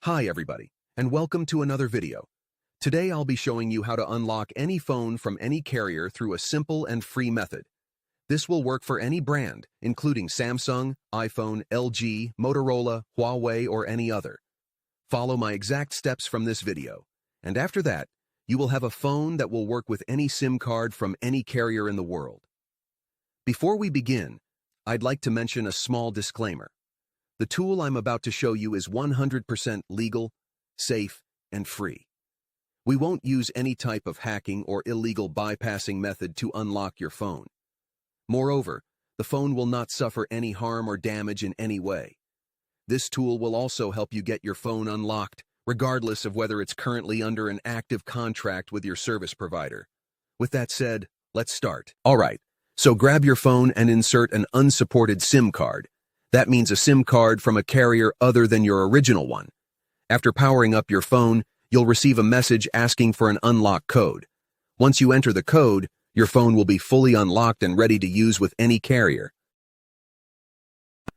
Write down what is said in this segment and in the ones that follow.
Hi everybody, and welcome to another video. Today I'll be showing you how to unlock any phone from any carrier through a simple and free method. This will work for any brand, including Samsung, iPhone, LG, Motorola, Huawei, or any other. Follow my exact steps from this video, and after that, you will have a phone that will work with any SIM card from any carrier in the world. Before we begin, I'd like to mention a small disclaimer. The tool I'm about to show you is 100% legal, safe, and free. We won't use any type of hacking or illegal bypassing method to unlock your phone. Moreover, the phone will not suffer any harm or damage in any way. This tool will also help you get your phone unlocked, regardless of whether it's currently under an active contract with your service provider. With that said, let's start. Alright, so grab your phone and insert an unsupported SIM card. That means a SIM card from a carrier other than your original one. After powering up your phone, you'll receive a message asking for an unlock code. Once you enter the code, your phone will be fully unlocked and ready to use with any carrier.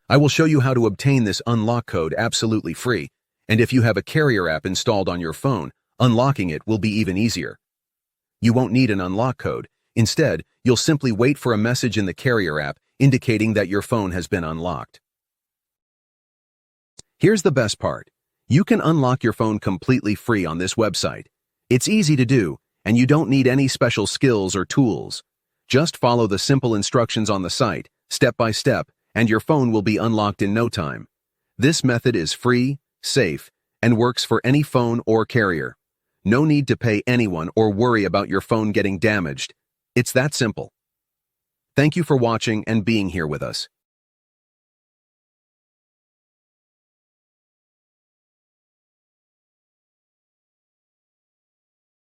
I will show you how to obtain this unlock code absolutely free, and if you have a carrier app installed on your phone, unlocking it will be even easier. You won't need an unlock code. Instead, you'll simply wait for a message in the carrier app indicating that your phone has been unlocked. Here's the best part. You can unlock your phone completely free on this website. It's easy to do, and you don't need any special skills or tools. Just follow the simple instructions on the site, step by step, and your phone will be unlocked in no time. This method is free, safe, and works for any phone or carrier. No need to pay anyone or worry about your phone getting damaged. It's that simple. Thank you for watching and being here with us.